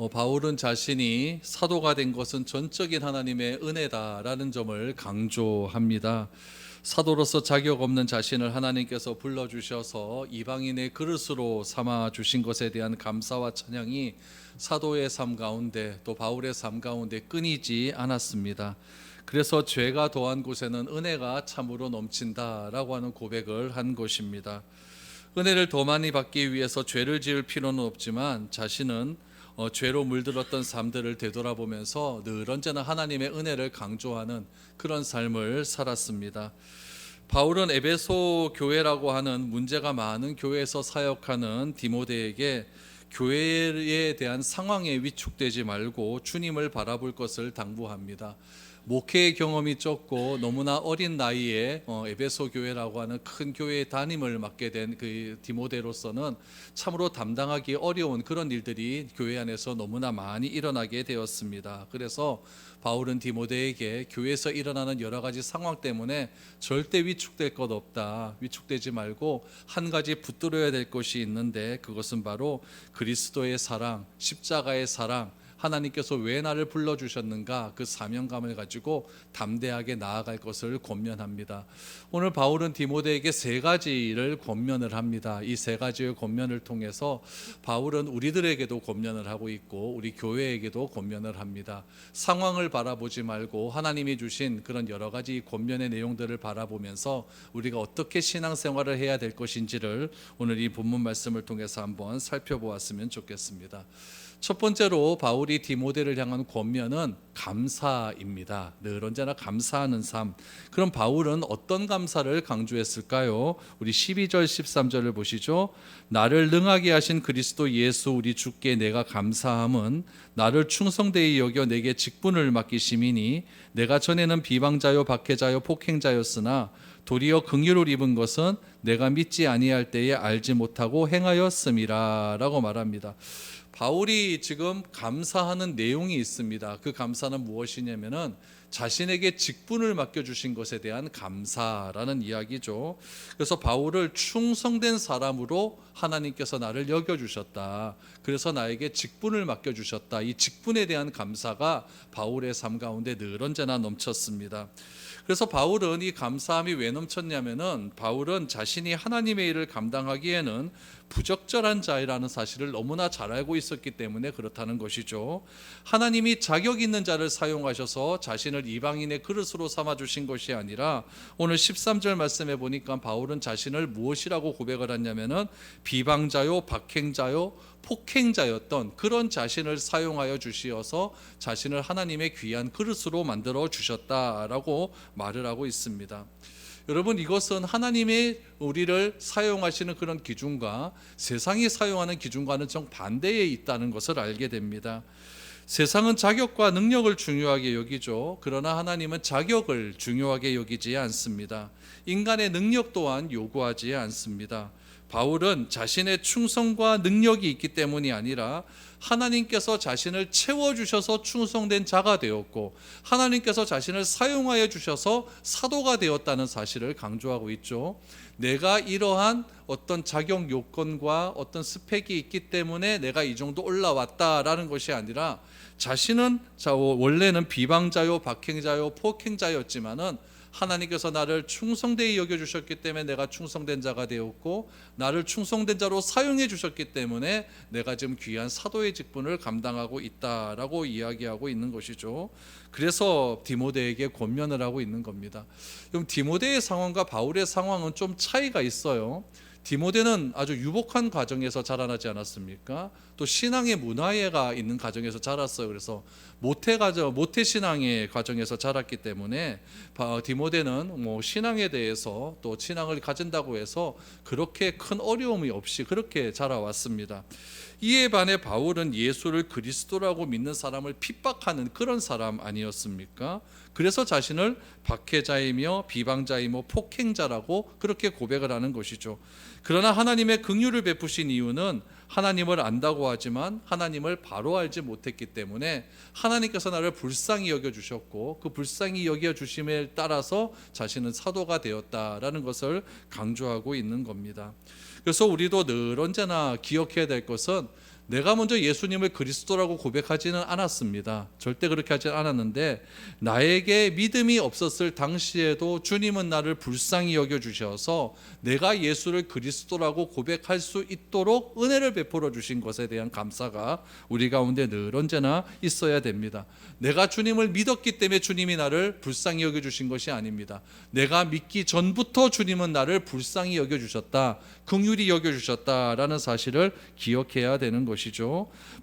바울은 자신이 사도가 된 것은 전적인 하나님의 은혜다라는 점을 강조합니다. 사도로서 자격 없는 자신을 하나님께서 불러주셔서 이방인의 그릇으로 삼아 주신 것에 대한 감사와 찬양이 사도의 삶 가운데 또 바울의 삶 가운데 끊이지 않았습니다. 그래서 죄가 더한 곳에는 은혜가 참으로 넘친다라고 하는 고백을 한 것입니다. 은혜를 더 많이 받기 위해서 죄를 지을 필요는 없지만 자신은 죄로 물들었던 삶들을 되돌아보면서 늘 언제나 하나님의 은혜를 강조하는 그런 삶을 살았습니다. 바울은 에베소 교회라고 하는 문제가 많은 교회에서 사역하는 디모데에게 교회에 대한 상황에 위축되지 말고 주님을 바라볼 것을 당부합니다. 목회의 경험이 적고 너무나 어린 나이에 에베소 교회라고 하는 큰 교회의 담임을 맡게 된 그 디모데로서는 참으로 담당하기 어려운 그런 일들이 교회 안에서 너무나 많이 일어나게 되었습니다. 그래서 바울은 디모데에게 교회에서 일어나는 여러 가지 상황 때문에 절대 위축될 것 없다. 위축되지 말고 한 가지 붙들어야 될 것이 있는데 그것은 바로 그리스도의 사랑, 십자가의 사랑, 하나님께서 왜 나를 불러주셨는가 그 사명감을 가지고 담대하게 나아갈 것을 권면합니다. 오늘 바울은 디모데에게 세 가지를 권면을 합니다. 이 세 가지의 권면을 통해서 바울은 우리들에게도 권면을 하고 있고 우리 교회에게도 권면을 합니다. 상황을 바라보지 말고 하나님이 주신 그런 여러 가지 권면의 내용들을 바라보면서 우리가 어떻게 신앙생활을 해야 될 것인지를 오늘 이 본문 말씀을 통해서 한번 살펴보았으면 좋겠습니다. 첫 번째로 바울이 디모데를 향한 권면은 감사입니다. 늘 언제나 감사하는 삶. 그럼 바울은 어떤 감사를 강조했을까요? 우리 12절 13절을 보시죠. 나를 능하게 하신 그리스도 예수 우리 주께 내가 감사함은 나를 충성되이 여겨 내게 직분을 맡기심이니 내가 전에는 비방자요 박해자요 폭행자였으나 도리어 긍휼을 입은 것은 내가 믿지 아니할 때에 알지 못하고 행하였음이라 라고 말합니다. 바울이 지금 감사하는 내용이 있습니다. 그 감사는 무엇이냐면은 자신에게 직분을 맡겨주신 것에 대한 감사라는 이야기죠. 그래서 바울을 충성된 사람으로 하나님께서 나를 여겨주셨다. 그래서 나에게 직분을 맡겨주셨다. 이 직분에 대한 감사가 바울의 삶 가운데 늘 언제나 넘쳤습니다. 그래서 바울은 이 감사함이 왜 넘쳤냐면은 바울은 자신이 하나님의 일을 감당하기에는 부적절한 자라는 사실을 너무나 잘 알고 있었기 때문에 그렇다는 것이죠. 하나님이 자격 있는 자를 사용하셔서 자신을 이방인의 그릇으로 삼아 주신 것이 아니라 오늘 13절 말씀에 보니까 바울은 자신을 무엇이라고 고백을 했냐면은 비방자요 박행자요 폭행자였던 그런 자신을 사용하여 주시어서 자신을 하나님의 귀한 그릇으로 만들어 주셨다라고 말을 하고 있습니다. 여러분, 이것은 하나님의 우리를 사용하시는 그런 기준과 세상이 사용하는 기준과는 정반대에 있다는 것을 알게 됩니다. 세상은 자격과 능력을 중요하게 여기죠. 그러나 하나님은 자격을 중요하게 여기지 않습니다. 인간의 능력 또한 요구하지 않습니다. 바울은 자신의 충성과 능력이 있기 때문이 아니라 하나님께서 자신을 채워주셔서 충성된 자가 되었고 하나님께서 자신을 사용하여 주셔서 사도가 되었다는 사실을 강조하고 있죠. 내가 이러한 어떤 자격 요건과 어떤 스펙이 있기 때문에 내가 이 정도 올라왔다라는 것이 아니라 자신은 원래는 비방자요 박행자요 폭행자였지만은 하나님께서 나를 충성되이 여겨주셨기 때문에 내가 충성된 자가 되었고 나를 충성된 자로 사용해 주셨기 때문에 내가 지금 귀한 사도의 직분을 감당하고 있다라고 이야기하고 있는 것이죠. 그래서 디모데에게 권면을 하고 있는 겁니다. 그럼 디모데의 상황과 바울의 상황은 좀 차이가 있어요. 디모데는 아주 유복한 가정에서 자라나지 않았습니까? 또 신앙의 문화가 있는 가정에서 자랐어요. 그래서 모태 신앙의 가정에서 자랐기 때문에 디모데는 신앙에 대해서 또 신앙을 가진다고 해서 그렇게 큰 어려움이 없이 그렇게 자라왔습니다. 이에 반해 바울은 예수를 그리스도라고 믿는 사람을 핍박하는 그런 사람 아니었습니까? 그래서 자신을 박해자이며 비방자이며 폭행자라고 그렇게 고백을 하는 것이죠. 그러나 하나님의 긍휼을 베푸신 이유는 하나님을 안다고 하지만 하나님을 바로 알지 못했기 때문에 하나님께서 나를 불쌍히 여겨주셨고 그 불쌍히 여겨주심에 따라서 자신은 사도가 되었다라는 것을 강조하고 있는 겁니다. 그래서 우리도 늘 언제나 기억해야 될 것은 내가 먼저 예수님을 그리스도라고 고백하지는 않았습니다. 절대 그렇게 하지 않았는데 나에게 믿음이 없었을 당시에도 주님은 나를 불쌍히 여겨주셔서 내가 예수를 그리스도라고 고백할 수 있도록 은혜를 베풀어 주신 것에 대한 감사가 우리 가운데 늘 언제나 있어야 됩니다. 내가 주님을 믿었기 때문에 주님이 나를 불쌍히 여겨주신 것이 아닙니다. 내가 믿기 전부터 주님은 나를 불쌍히 여겨주셨다, 긍휼히 여겨주셨다라는 사실을 기억해야 되는 것이죠.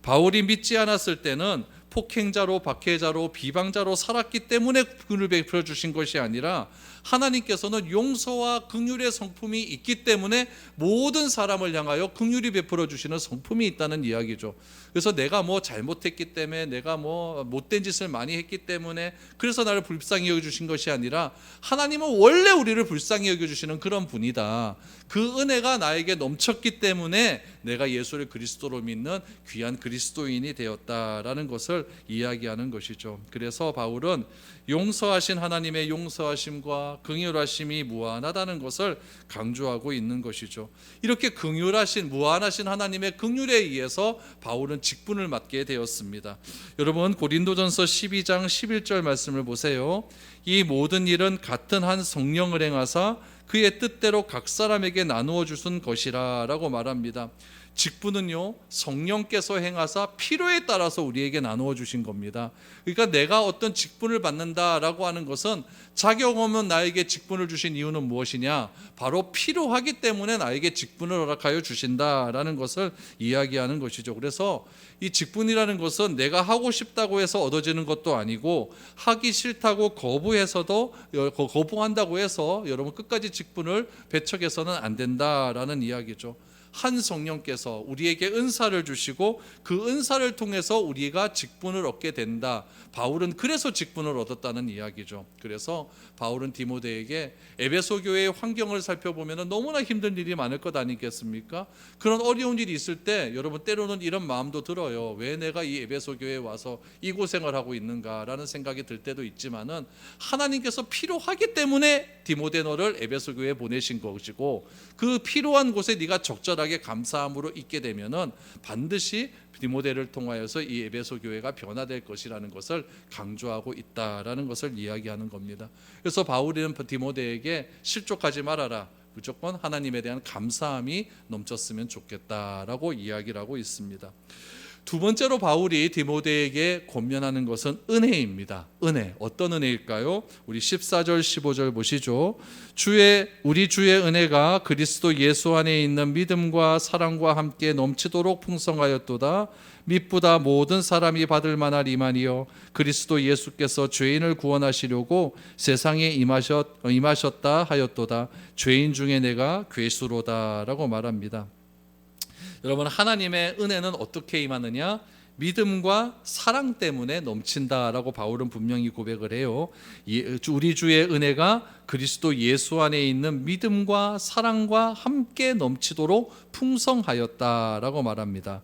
바울이 믿지 않았을 때는 폭행자로, 박해자로, 비방자로 살았기 때문에 긍휼을 베풀어 주신 것이 아니라 하나님께서는 용서와 긍휼의 성품이 있기 때문에 모든 사람을 향하여 긍휼히 베풀어 주시는 성품이 있다는 이야기죠. 그래서 내가 뭐 잘못했기 때문에, 내가 뭐 못된 짓을 많이 했기 때문에 그래서 나를 불쌍히 여겨주신 것이 아니라 하나님은 원래 우리를 불쌍히 여겨주시는 그런 분이다. 그 은혜가 나에게 넘쳤기 때문에 내가 예수를 그리스도로 믿는 귀한 그리스도인이 되었다라는 것을 이야기하는 것이죠. 그래서 바울은 용서하신 하나님의 용서하심과 긍휼하심이 무한하다는 것을 강조하고 있는 것이죠. 이렇게 긍휼하신, 무한하신 하나님의 긍휼에 의해서 바울은 직분을 맡게 되었습니다. 여러분, 고린도전서 12장 11절 말씀을 보세요. 이 모든 일은 같은 한 성령을 행하사 그의 뜻대로 각 사람에게 나누어 주신 것이라 라고 말합니다. 직분은요, 성령께서 행하사 필요에 따라서 우리에게 나누어 주신 겁니다. 그러니까 내가 어떤 직분을 받는다라고 하는 것은 자격 없는 나에게 직분을 주신 이유는 무엇이냐? 바로 필요하기 때문에 나에게 직분을 허락하여 주신다라는 것을 이야기하는 것이죠. 그래서 이 직분이라는 것은 내가 하고 싶다고 해서 얻어지는 것도 아니고 하기 싫다고 거부한다고 해서 여러분 끝까지 직분을 배척해서는 안 된다라는 이야기죠. 한 성령께서 우리에게 은사를 주시고 그 은사를 통해서 우리가 직분을 얻게 된다. 바울은 그래서 직분을 얻었다는 이야기죠. 그래서 바울은 디모데에게 에베소 교회의 환경을 살펴보면 너무나 힘든 일이 많을 것 아니겠습니까? 그런 어려운 일이 있을 때 여러분 때로는 이런 마음도 들어요. 왜 내가 이 에베소 교회에 와서 이 고생을 하고 있는가라는 생각이 들 때도 있지만은 하나님께서 필요하기 때문에 디모데 너를 에베소 교회에 보내신 것이고 그 필요한 곳에 네가 적절하게 감사함으로 있게 되면은 반드시 디모데를 통하여서 이 에베소 교회가 변화될 것이라는 것을 강조하고 있다라는 것을 이야기하는 겁니다. 그래서 바울은 디모데에게 실족하지 말아라. 무조건 하나님에 대한 감사함이 넘쳤으면 좋겠다라고 이야기를 하고 있습니다. 두 번째로 바울이 디모데에게 권면하는 것은 은혜입니다. 은혜. 어떤 은혜일까요? 우리 14절 15절 보시죠. 우리 주의 은혜가 그리스도 예수 안에 있는 믿음과 사랑과 함께 넘치도록 풍성하였도다. mit보다 모든 사람이 받을 만할 이만이요 그리스도 예수께서 죄인을 구원하시려고 세상에 임하셨다 하였도다. 죄인 중에 내가 괴수로다라고 말합니다. 여러분, 하나님의 은혜는 어떻게 임하느냐? 믿음과 사랑 때문에 넘친다라고 바울은 분명히 고백을 해요. 우리 주의 은혜가 그리스도 예수 안에 있는 믿음과 사랑과 함께 넘치도록 풍성하였다라고 말합니다.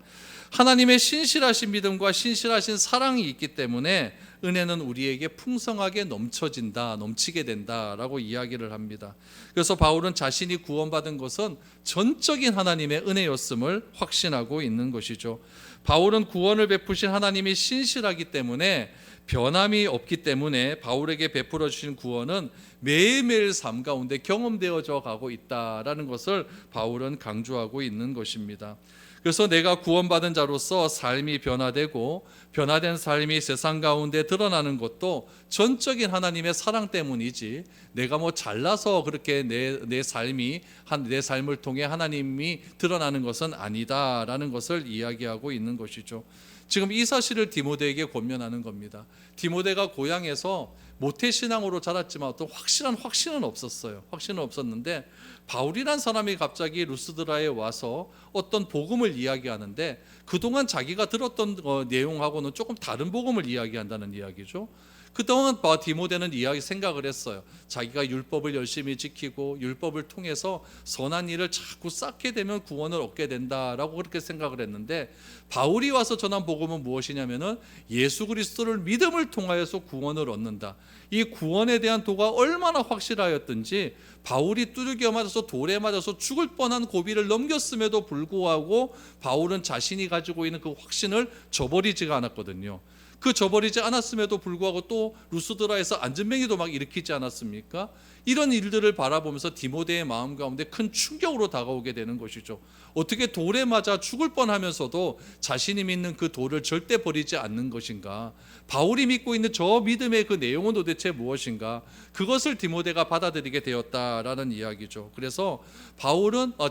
하나님의 신실하신 믿음과 신실하신 사랑이 있기 때문에 은혜는 우리에게 풍성하게 넘치게 된다라고 이야기를 합니다. 그래서 바울은 자신이 구원받은 것은 전적인 하나님의 은혜였음을 확신하고 있는 것이죠. 바울은 구원을 베푸신 하나님이 신실하기 때문에 변함이 없기 때문에 바울에게 베풀어 주신 구원은 매일매일 삶 가운데 경험되어져 가고 있다라는 것을 바울은 강조하고 있는 것입니다. 그래서 내가 구원받은 자로서 삶이 변화되고 변화된 삶이 세상 가운데 드러나는 것도 전적인 하나님의 사랑 때문이지 내가 뭐 잘나서 그렇게 내 삶을 통해 하나님이 드러나는 것은 아니다라는 것을 이야기하고 있는 것이죠. 지금 이 사실을 디모데에게 권면하는 겁니다. 디모데가 고향에서 모태신앙으로 자랐지만 어떤 확신은 없었어요. 확신은 없었는데 바울이란 사람이 갑자기 루스드라에 와서 어떤 복음을 이야기하는데 그동안 자기가 들었던 내용하고는 조금 다른 복음을 이야기한다는 이야기죠. 그동안 디모데는 생각을 했어요. 자기가 율법을 열심히 지키고 율법을 통해서 선한 일을 자꾸 쌓게 되면 구원을 얻게 된다라고 그렇게 생각을 했는데, 바울이 와서 전한 복음은 무엇이냐면은 예수 그리스도를 믿음을 통하여서 구원을 얻는다. 이 구원에 대한 도가 얼마나 확실하였든지 바울이 두들겨 맞아서 돌에 맞아서 죽을 뻔한 고비를 넘겼음에도 불구하고 바울은 자신이 가지고 있는 그 확신을 저버리지가 않았거든요. 그 저버리지 않았음에도 불구하고 또 루스드라에서 안전뱅이도 막 일으키지 않았습니까? 이런 일들을 바라보면서 디모데의 마음 가운데 큰 충격으로 다가오게 되는 것이죠. 어떻게 돌에 맞아 죽을 뻔하면서도 자신이 믿는 그 돌을 절대 버리지 않는 것인가? 바울이 믿고 있는 저 믿음의 그 내용은 도대체 무엇인가? 그것을 디모데가 받아들이게 되었다라는 이야기죠. 그래서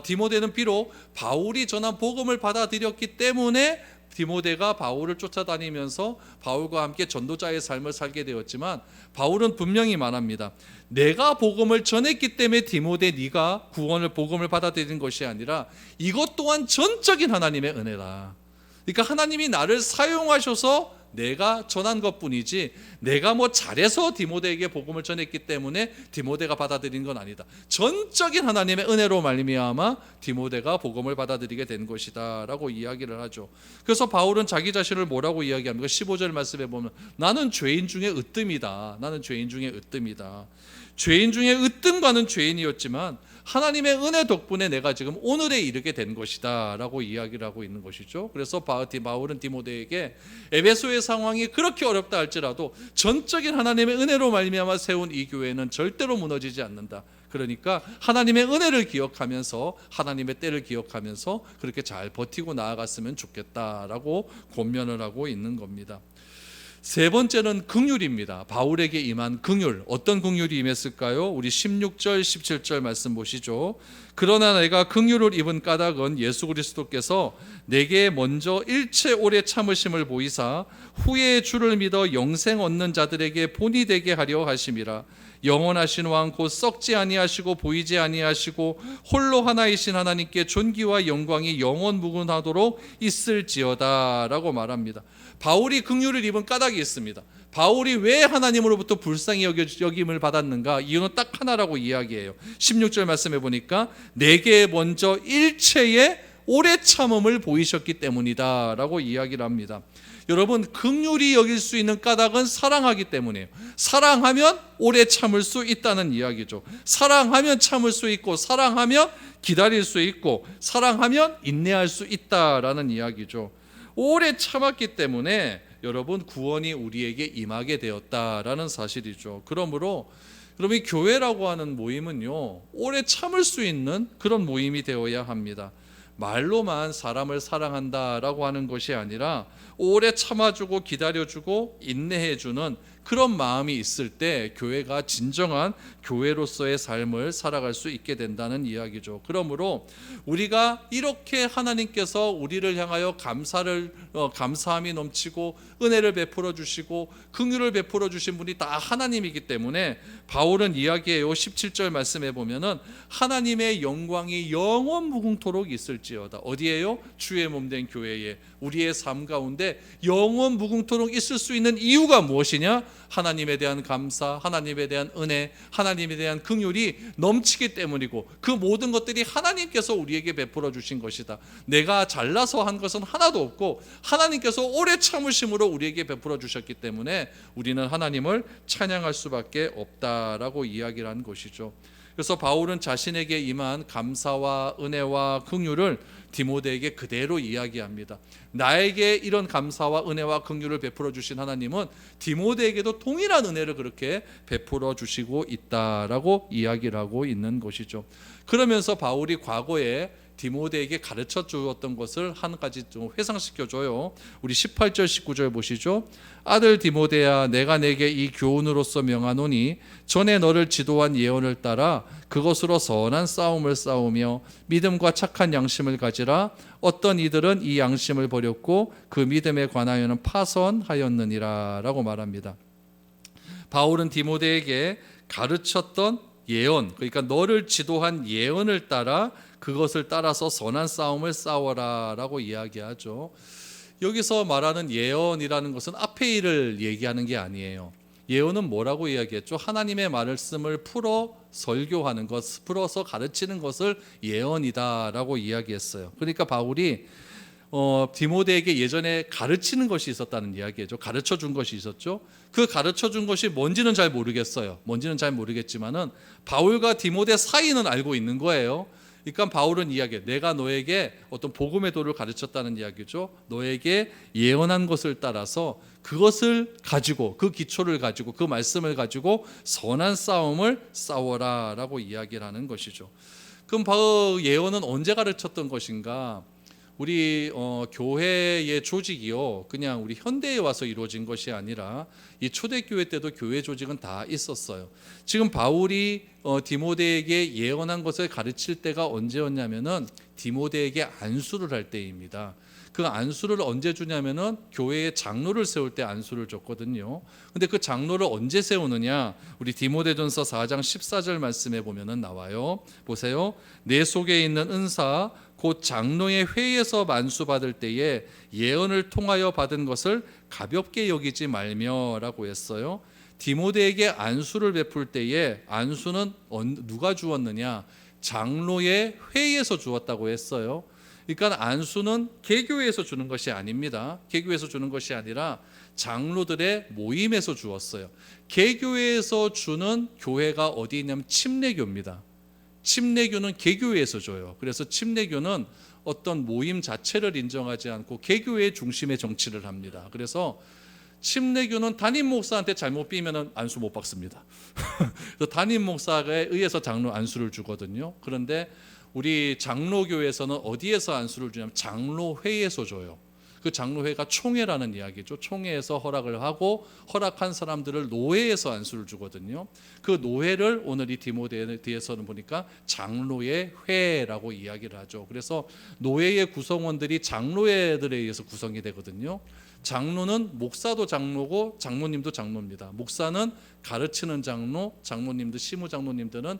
디모데는 비록 바울이 전한 복음을 받아들였기 때문에 디모데가 바울을 쫓아다니면서 바울과 함께 전도자의 삶을 살게 되었지만, 바울은 분명히 말합니다. 내가 복음을 전했기 때문에 디모데 네가 복음을 받아들인 것이 아니라 이것 또한 전적인 하나님의 은혜다. 그러니까 하나님이 나를 사용하셔서 내가 전한 것뿐이지 내가 잘해서 디모데에게 복음을 전했기 때문에 디모데가 받아들인 건 아니다. 전적인 하나님의 은혜로 말미암아 디모데가 복음을 받아들이게 된 것이다 라고 이야기를 하죠. 그래서 바울은 자기 자신을 뭐라고 이야기합니까? 15절 말씀에 보면 나는 죄인 중에 으뜸이다. 나는 죄인 중에 으뜸이다. 죄인 중에 으뜸과는 죄인이었지만 하나님의 은혜 덕분에 내가 지금 오늘에 이르게 된 것이다 라고 이야기를 하고 있는 것이죠. 그래서 바울은 디모데에게 에베소의 상황이 그렇게 어렵다 할지라도 전적인 하나님의 은혜로 말미암아 세운 이 교회는 절대로 무너지지 않는다. 그러니까 하나님의 은혜를 기억하면서 하나님의 때를 기억하면서 그렇게 잘 버티고 나아갔으면 좋겠다라고 권면을 하고 있는 겁니다. 세 번째는 긍휼입니다. 바울에게 임한 긍휼. 어떤 긍휼이 임했을까요? 우리 16절 17절 말씀 보시죠. 그러나 내가 긍휼을 입은 까닭은 예수 그리스도께서 내게 먼저 일체 오래 참으심을 보이사 후에 주를 믿어 영생 얻는 자들에게 본이 되게 하려 하심이라. 영원하신 왕 곧 썩지 아니하시고 보이지 아니하시고 홀로 하나이신 하나님께 존귀와 영광이 영원 무궁하도록 있을지어다 라고 말합니다. 바울이 긍휼을 입은 까닭이 있습니다. 바울이 왜 하나님으로부터 불쌍히 여김을 받았는가? 이유는 딱 하나라고 이야기해요. 16절 말씀해 보니까 내게 먼저 일체의 오래 참음을 보이셨기 때문이다 라고 이야기를 합니다. 여러분, 긍휼히 여길 수 있는 까닭은 사랑하기 때문이에요. 사랑하면 오래 참을 수 있다는 이야기죠. 사랑하면 참을 수 있고, 사랑하면 기다릴 수 있고, 사랑하면 인내할 수 있다라는 이야기죠. 오래 참았기 때문에 여러분 구원이 우리에게 임하게 되었다라는 사실이죠. 그러므로 여러분, 이 교회라고 하는 모임은요, 오래 참을 수 있는 그런 모임이 되어야 합니다. 말로만 사람을 사랑한다라고 하는 것이 아니라 오래 참아주고 기다려주고 인내해주는 그런 마음이 있을 때 교회가 진정한 교회로서의 삶을 살아갈 수 있게 된다는 이야기죠. 그러므로 우리가 이렇게 하나님께서 우리를 향하여 감사함이 넘치고 은혜를 베풀어 주시고 긍휼을 베풀어 주신 분이 다 하나님이기 때문에 바울은 이야기해요. 17절 말씀해 보면은 하나님의 영광이 영원 무궁토록 있을지어다. 어디에요? 주의 몸된 교회에, 우리의 삶 가운데 영원 무궁토록 있을 수 있는 이유가 무엇이냐? 하나님에 대한 감사, 하나님에 대한 은혜, 하나님에 대한 긍휼이 넘치기 때문이고, 그 모든 것들이 하나님께서 우리에게 베풀어 주신 것이다. 내가 잘나서 한 것은 하나도 없고 하나님께서 오래 참으심으로 우리에게 베풀어 주셨기 때문에 우리는 하나님을 찬양할 수밖에 없다라고 이야기를 한 것이죠. 그래서 바울은 자신에게 임한 감사와 은혜와 긍휼을 디모데에게 그대로 이야기합니다. 나에게 이런 감사와 은혜와 긍휼을 베풀어 주신 하나님은 디모데에게도 동일한 은혜를 그렇게 베풀어 주시고 있다라고 이야기를 하고 있는 것이죠. 그러면서 바울이 과거에 디모데에게 가르쳐 주었던 것을 한 가지 좀 회상시켜 줘요. 우리 18절 19절 보시죠. 아들 디모데야, 내가 내게 이 교훈으로서 명하노니 전에 너를 지도한 예언을 따라 그것으로 선한 싸움을 싸우며 믿음과 착한 양심을 가지라. 어떤 이들은 이 양심을 버렸고 그 믿음에 관하여는 파선하였느니라 라고 말합니다. 바울은 디모데에게 가르쳤던 예언, 그러니까 너를 지도한 예언을 따라 그것을 따라서 선한 싸움을 싸워라 라고 이야기하죠. 여기서 말하는 예언이라는 것은 앞에 일을 얘기하는 게 아니에요. 예언은 뭐라고 이야기했죠? 하나님의 말씀을 풀어 설교하는 것, 풀어서 가르치는 것을 예언이다라고 이야기했어요. 그러니까 바울이 디모데에게 예전에 가르치는 것이 있었다는 이야기죠. 가르쳐 준 것이 있었죠. 그 가르쳐 준 것이 뭔지는 잘 모르겠어요. 뭔지는 잘 모르겠지만은 바울과 디모데 사이는 알고 있는 거예요. 그러니까 바울은 이야기해. 내가 너에게 어떤 복음의 도를 가르쳤다는 이야기죠. 너에게 예언한 것을 따라서 그것을 가지고, 그 기초를 가지고, 그 말씀을 가지고 선한 싸움을 싸워라라고 이야기를 하는 것이죠. 그럼 예언은 언제 가르쳤던 것인가? 우리 교회의 조직이요, 그냥 우리 현대에 와서 이루어진 것이 아니라 이 초대교회 때도 교회 조직은 다 있었어요. 지금 바울이 디모데에게 예언한 것을 가르칠 때가 언제였냐면은 디모데에게 안수를 할 때입니다. 그 안수를 언제 주냐면은 교회에 장로를 세울 때 안수를 줬거든요. 근데 그 장로를 언제 세우느냐? 우리 디모데전서 4장 14절 말씀에 보면은 나와요. 보세요. 내 속에 있는 은사 곧 장로의 회의에서 만수받을 때에 예언을 통하여 받은 것을 가볍게 여기지 말며라고 했어요. 디모데에게 안수를 베풀 때에 안수는 누가 주었느냐? 장로의 회의에서 주었다고 했어요. 그러니까 안수는 개교에서 주는 것이 아닙니다. 개교에서 주는 것이 아니라 장로들의 모임에서 주었어요. 개교에서 주는 교회가 어디 있냐면 침례교입니다. 침례교는 개교회에서 줘요. 그래서 침례교는 어떤 모임 자체를 인정하지 않고 개교의 중심의 정치를 합니다. 그래서 침례교는 담임 목사한테 잘못 삐면 안수 못 받습니다. 담임 목사에 의해서 장로 안수를 주거든요. 그런데 우리 장로교에서는 어디에서 안수를 주냐면 장로회에서 줘요. 그 장로회가 총회라는 이야기죠. 총회에서 허락을 하고 허락한 사람들을 노회에서 안수를 주거든요. 그 노회를 오늘 이 디모데 뒤에서는 보니까 장로의 회라고 이야기를 하죠. 그래서 노회의 구성원들이 장로회들에 의해서 구성이 되거든요. 장로는 목사도 장로고 장모님도 장로입니다. 목사는 가르치는 장로, 장모님들, 시무장로님들은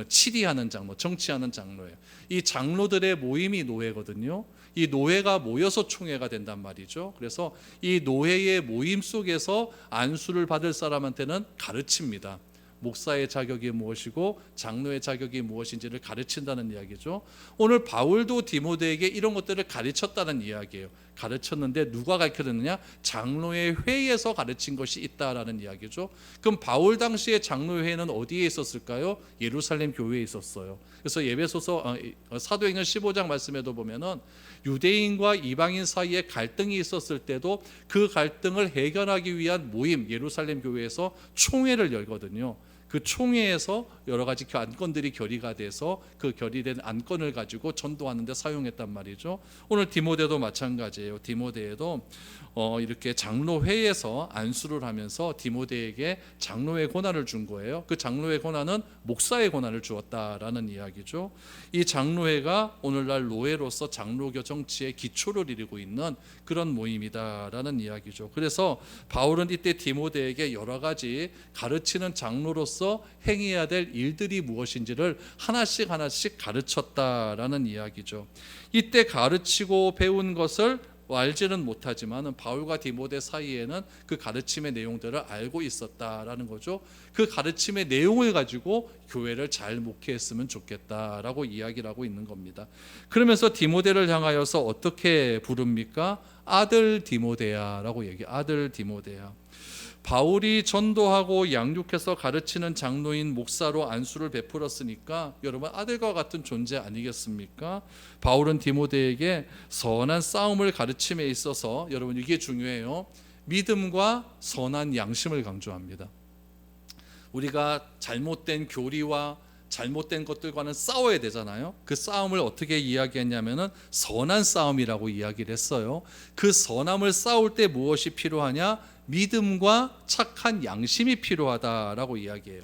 치리하는 장로, 정치하는 장로예요. 이 장로들의 모임이 노회거든요. 이 노회가 모여서 총회가 된단 말이죠. 그래서 이 노회의 모임 속에서 안수를 받을 사람한테는 가르칩니다. 목사의 자격이 무엇이고 장로의 자격이 무엇인지를 가르친다는 이야기죠. 오늘 바울도 디모데에게 이런 것들을 가르쳤다는 이야기예요. 가르쳤는데 누가 가르쳤느냐? 장로의 회의에서 가르친 것이 있다라는 이야기죠. 그럼 바울 당시에 장로회는 어디에 있었을까요? 예루살렘 교회에 있었어요. 그래서 에베소서 사도행전 15장 말씀에도 보면은 유대인과 이방인 사이에 갈등이 있었을 때도 그 갈등을 해결하기 위한 모임, 예루살렘 교회에서 총회를 열거든요. 그 총회에서 여러 가지 안건들이 결의가 돼서 그 결의된 안건을 가지고 전도하는 데 사용했단 말이죠. 오늘 디모데도 마찬가지예요. 디모데에도 이렇게 장로회에서 안수를 하면서 디모데에게 장로의 권한을 준 거예요. 그 장로의 권한은 목사의 권한을 주었다라는 이야기죠. 이 장로회가 오늘날 노회로서 장로교 정치의 기초를 이루고 있는 그런 모임이다라는 이야기죠. 그래서 바울은 이때 디모데에게 여러 가지 가르치는 장로로서 행해야 될 일들이 무엇인지를 하나씩 가르쳤다라는 이야기죠. 이때 가르치고 배운 것을 알지는 못하지만 바울과 디모데 사이에는 그 가르침의 내용들을 알고 있었다라는 거죠. 그 가르침의 내용을 가지고 교회를 잘 목회했으면 좋겠다라고 이야기를 하고 있는 겁니다. 그러면서 디모데를 향하여서 어떻게 부릅니까? 아들 디모데야라고 아들 디모데야. 바울이 전도하고 양육해서 가르치는 장로인 목사로 안수를 베풀었으니까 여러분 아들과 같은 존재 아니겠습니까? 바울은 디모데에게 선한 싸움을 가르침에 있어서 여러분 이게 중요해요. 믿음과 선한 양심을 강조합니다. 우리가 잘못된 교리와 잘못된 것들과는 싸워야 되잖아요. 그 싸움을 어떻게 이야기했냐면은 선한 싸움이라고 이야기를 했어요. 그 선함을 싸울 때 무엇이 필요하냐? 믿음과 착한 양심이 필요하다라고 이야기해요.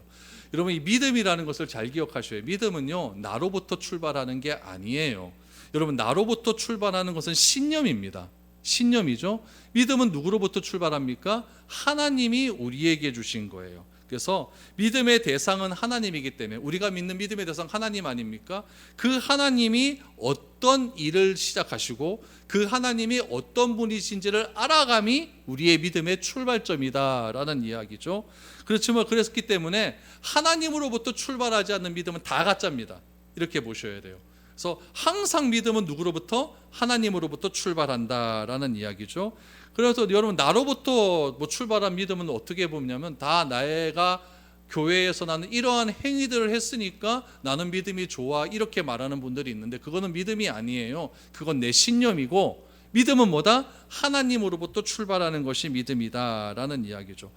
여러분 이 믿음이라는 것을 잘 기억하셔야 해요. 믿음은요 나로부터 출발하는 게 아니에요. 여러분 나로부터 출발하는 것은 신념입니다. 신념이죠. 믿음은 누구로부터 출발합니까? 하나님이 우리에게 주신 거예요. 그래서 믿음의 대상은 하나님이기 때문에, 우리가 믿는 믿음의 대상 하나님 아닙니까? 그 하나님이 어떤 일을 시작하시고 그 하나님이 어떤 분이신지를 알아감이 우리의 믿음의 출발점이다라는 이야기죠. 그렇지만 그랬기 때문에 하나님으로부터 출발하지 않는 믿음은 다 가짜입니다. 이렇게 보셔야 돼요. 그래서 항상 믿음은 누구로부터? 하나님으로부터 출발한다라는 이야기죠. 그래서 여러분, 나로부터 출발한 믿음은 어떻게 보냐면, 다 내가 교회에서 나는 이러한 행위들을 했으니까 나는 믿음이 좋아, 이렇게 말하는 분들이 있는데, 그거는 믿음이 아니에요. 그건 내 신념이고, 믿음은 뭐다? 하나님으로부터 출발하는 것이 믿음이다라는 이야기죠.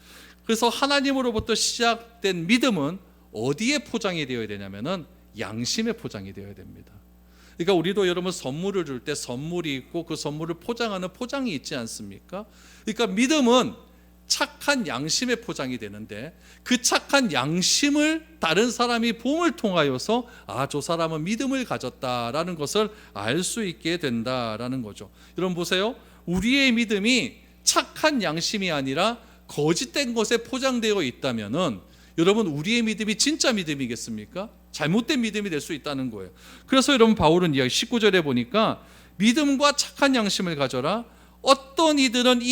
그래서 하나님으로부터 시작된 믿음은 어디에 포장이 되어야 되냐면은 양심에 포장이 되어야 됩니다. 그러니까 우리도 여러분 선물을 줄 때 선물이 있고 그 선물을 포장하는 포장이 있지 않습니까? 그러니까 믿음은 착한 양심에 포장이 되는데, 그 착한 양심을 다른 사람이 봄을 통하여서 저 사람은 믿음을 가졌다라는 것을 알 수 있게 된다라는 거죠. 여러분 보세요. 우리의 믿음이 착한 양심이 아니라 거짓된 것에 포장되어 있다면은 여러분, 우리의 믿음이 진짜 믿음이겠습니까? 잘못된 믿음이 될 수 있다는 거예요. 그래서 여러분, 바울은 이야기 19절에 보니까 믿음과 착한 양심을 가져라. 어떤 이들은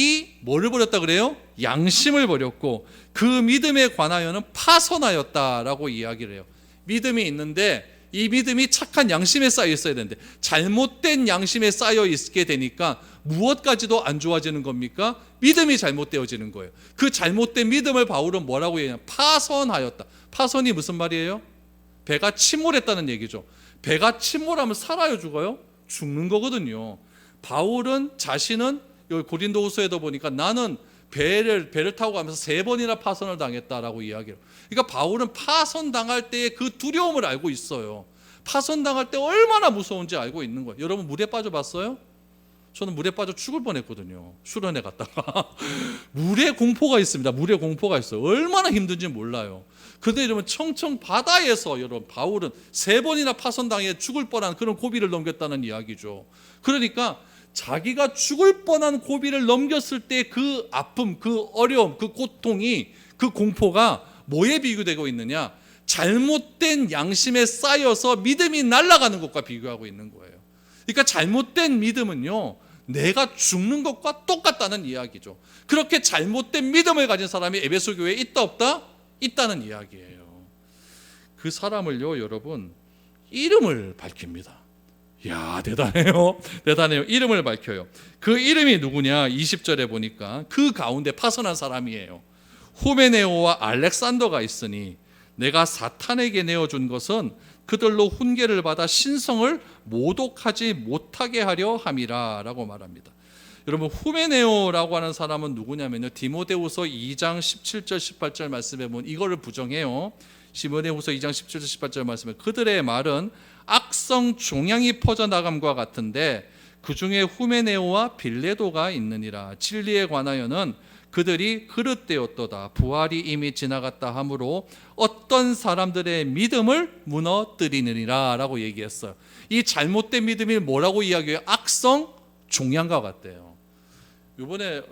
뭐를 버렸다 그래요? 양심을 버렸고 그 믿음에 관하여는 파선하였다라고 이야기를 해요. 믿음이 있는데 이 믿음이 착한 양심에 쌓여 있어야 되는데 잘못된 양심에 쌓여 있게 되니까 무엇까지도 안 좋아지는 겁니까? 믿음이 잘못되어지는 거예요. 그 잘못된 믿음을 바울은 뭐라고 얘기하냐? 파선하였다. 파선이 무슨 말이에요? 배가 침몰했다는 얘기죠. 배가 침몰하면 살아요, 죽어요? 죽는 거거든요. 바울은 자신은 여기 고린도후서에도 보니까 나는 배를 타고 가면서 3번이나 파선을 당했다라고 이야기해요. 그러니까 바울은 파선당할 때의 그 두려움을 알고 있어요. 파선당할 때 얼마나 무서운지 알고 있는 거예요. 여러분, 물에 빠져봤어요? 저는 물에 빠져 죽을 뻔했거든요. 수련회 갔다가 물에 공포가 있습니다. 물에 공포가 있어요. 얼마나 힘든지 몰라요. 그런데 여러분, 청청 바다에서 여러분 바울은 3번이나 파선당해 죽을 뻔한 그런 고비를 넘겼다는 이야기죠. 그러니까 자기가 죽을 뻔한 고비를 넘겼을 때 그 아픔, 그 어려움, 그 고통이, 그 공포가 뭐에 비교되고 있느냐? 잘못된 양심에 쌓여서 믿음이 날아가는 것과 비교하고 있는 거예요. 그러니까 잘못된 믿음은요, 내가 죽는 것과 똑같다는 이야기죠. 그렇게 잘못된 믿음을 가진 사람이 에베소 교회에 있다 없다? 있다는 이야기예요. 그 사람을요, 여러분, 이름을 밝힙니다. 이야, 대단해요. 대단해요. 이름을 밝혀요. 그 이름이 누구냐? 20절에 보니까 그 가운데 파선한 사람이에요. 후메네오와 알렉산더가 있으니 내가 사탄에게 내어준 것은 그들로 훈계를 받아 신성을 모독하지 못하게 하려 함이라 라고 말합니다. 여러분, 후메네오라고 하는 사람은 누구냐면요, 디모데후서 2장 17절 18절 말씀에 보면 이거를 부정해요. 디모데후서 2장 17절 18절 말씀에 그들의 말은 악성 종양이 퍼져나감과 같은데 그 중에 후메네오와 빌레도가 있느니라. 진리에 관하여는 그들이 그릇되었도다. 부활이 이미 지나갔다 하므로 어떤 사람들의 믿음을 무너뜨리느니라 라고 얘기했어요. 이 잘못된 믿음이 뭐라고 이야기해요? 악성 종양과 같대요. 이번에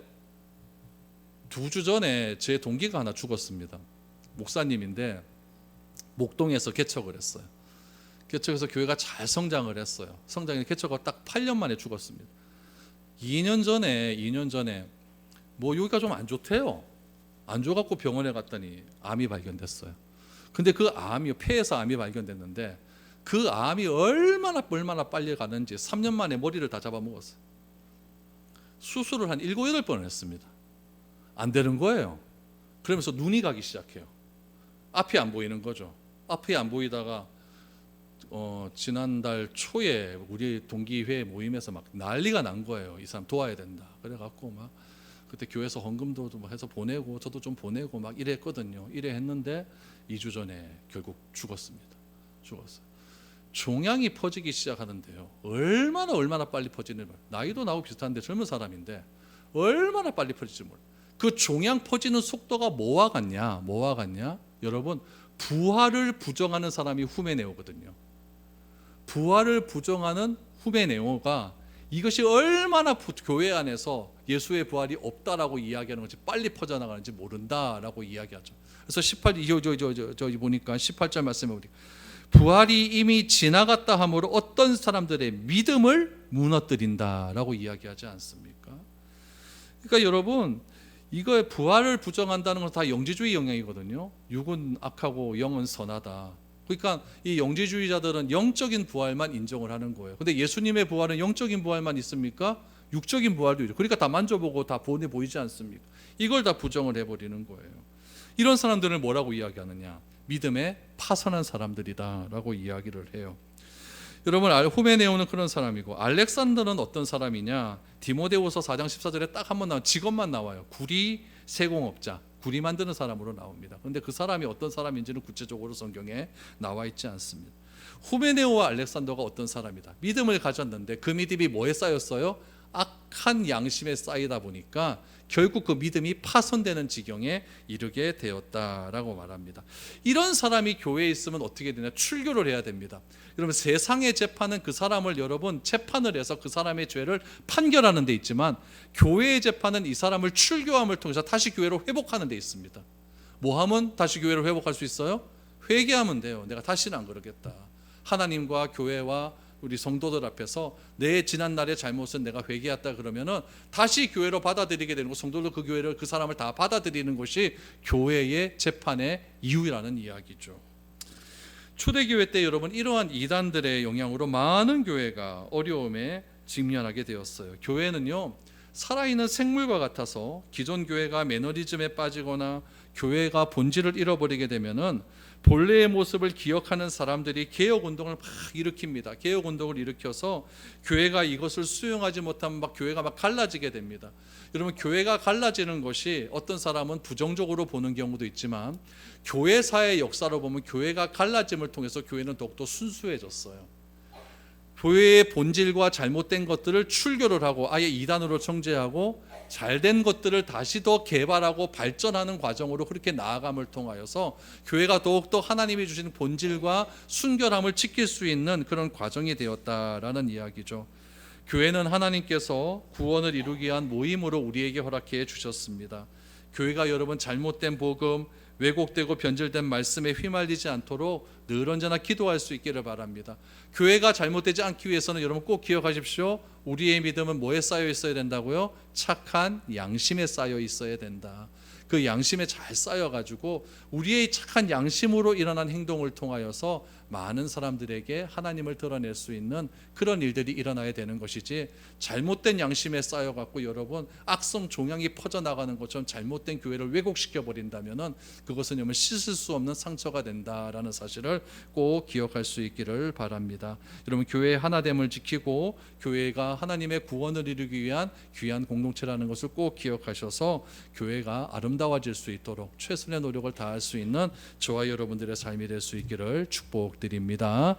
2주 전에 제 동기가 하나 죽었습니다. 목사님인데 목동에서 개척을 했어요. 개척해서 교회가 잘 성장을 했어요. 성장이 개척하고 딱 8년 만에 죽었습니다. 2년 전에 여기가 좀 안 좋대요. 안 좋아갖고 병원에 갔더니 암이 발견됐어요. 근데 그 암이 폐에서 암이 발견됐는데 그 암이 얼마나 빨리 가는지 3년 만에 머리를 다 잡아먹었어요. 수술을 한 7, 8번을 했습니다. 안 되는 거예요. 그러면서 눈이 가기 시작해요. 앞이 안 보이는 거죠. 앞이 안 보이다가 지난달 초에 우리 동기회 모임에서 막 난리가 난 거예요. 이 사람 도와야 된다. 그래갖고 막 그때 교회에서 헌금도 해서 보내고 저도 좀 보내고 막 이랬거든요. 이래 했는데 2주 전에 결국 죽었습니다. 죽었어요. 종양이 퍼지기 시작하는데요. 얼마나 빨리 퍼지는, 나이도 나하고 비슷한데 젊은 사람인데 얼마나 빨리 퍼질지 몰라요. 그 종양 퍼지는 속도가 뭐와 같냐? 여러분, 부활을 부정하는 사람이 후메네오거든요. 부활을 부정하는 후메네오가 이것이 얼마나 교회 안에서 예수의 부활이 없다라고 이야기하는 건지 빨리 퍼져나가는지 모른다라고 이야기하죠. 그래서 18 보니까 18절 말씀에 보니까 부활이 이미 지나갔다 하므로 어떤 사람들의 믿음을 무너뜨린다라고 이야기하지 않습니까? 그러니까 여러분, 이거 부활을 부정한다는 건 다 영지주의 영향이거든요. 육은 악하고 영은 선하다. 그러니까 이 영지주의자들은 영적인 부활만 인정을 하는 거예요. 근데 예수님의 부활은 영적인 부활만 있습니까? 육적인 부활도 있죠. 그러니까 다 만져보고 다 본에 보이지 않습니까? 이걸 다 부정을 해버리는 거예요. 이런 사람들을 뭐라고 이야기하느냐? 믿음에 파선한 사람들이다라고 이야기를 해요. 여러분, 후메네오는 그런 사람이고, 알렉산더는 어떤 사람이냐? 디모데후서 4장 14절에 딱 한 번 나와, 직업만 나와요. 구리 세공업자, 구리 만드는 사람으로 나옵니다. 그런데 그 사람이 어떤 사람인지는 구체적으로 성경에 나와 있지 않습니다. 후메네오와 알렉산더가 어떤 사람이다? 믿음을 가졌는데 그 믿음이 뭐에 쌓였어요? 악한 양심에 쌓이다 보니까 결국 그 믿음이 파손되는 지경에 이르게 되었다라고 말합니다. 이런 사람이 교회에 있으면 어떻게 되냐? 출교를 해야 됩니다. 여러분, 세상의 재판은 그 사람을 여러분 재판을 해서 그 사람의 죄를 판결하는 데 있지만, 교회의 재판은 이 사람을 출교함을 통해서 다시 교회로 회복하는 데 있습니다. 뭐 하면 다시 교회로 회복할 수 있어요? 회개하면 돼요. 내가 다시는 안 그러겠다. 하나님과 교회와 우리 성도들 앞에서 내 지난날의 잘못은 내가 회개했다 그러면은 다시 교회로 받아들이게 되는 거, 성도들 그 교회를, 그 사람을 다 받아들이는 것이 교회의 재판의 이유라는 이야기죠. 초대교회 때 여러분, 이러한 이단들의 영향으로 많은 교회가 어려움에 직면하게 되었어요. 교회는요, 살아있는 생물과 같아서 기존 교회가 매너리즘에 빠지거나 교회가 본질을 잃어버리게 되면은 본래의 모습을 기억하는 사람들이 개혁운동을 막 일으킵니다. 개혁운동을 일으켜서 교회가 이것을 수용하지 못하면 막 교회가 막 갈라지게 됩니다. 여러분, 교회가 갈라지는 것이 어떤 사람은 부정적으로 보는 경우도 있지만, 교회사의 역사로 보면 교회가 갈라짐을 통해서 교회는 더욱더 순수해졌어요. 교회의 본질과 잘못된 것들을 출교를 하고 아예 이단으로 정죄하고 잘된 것들을 다시 더 개발하고 발전하는 과정으로 그렇게 나아감을 통하여서 교회가 더욱더 하나님이 주신 본질과 순결함을 지킬 수 있는 그런 과정이 되었다라는 이야기죠. 교회는 하나님께서 구원을 이루기 위한 모임으로 우리에게 허락해 주셨습니다. 교회가 여러분 잘못된 복음, 왜곡되고 변질된 말씀에 휘말리지 않도록 늘 언제나 기도할 수 있기를 바랍니다. 교회가 잘못되지 않기 위해서는 여러분 꼭 기억하십시오. 우리의 믿음은 뭐에 쌓여 있어야 된다고요? 착한 양심에 쌓여 있어야 된다. 그 양심에 잘 쌓여가지고 우리의 착한 양심으로 일어난 행동을 통하여서 많은 사람들에게 하나님을 드러낼 수 있는 그런 일들이 일어나야 되는 것이지, 잘못된 양심에 쌓여갖고 여러분 악성 종양이 퍼져나가는 것처럼 잘못된 교회를 왜곡시켜 버린다면은 그것은 여러분 씻을 수 없는 상처가 된다라는 사실을 꼭 기억할 수 있기를 바랍니다. 여러분, 교회의 하나됨을 지키고 교회가 하나님의 구원을 이루기 위한 귀한 공동체라는 것을 꼭 기억하셔서 교회가 아름다워질 수 있도록 최선의 노력을 다할 수 있는 저와 여러분들의 삶이 될 수 있기를 축복드립니다.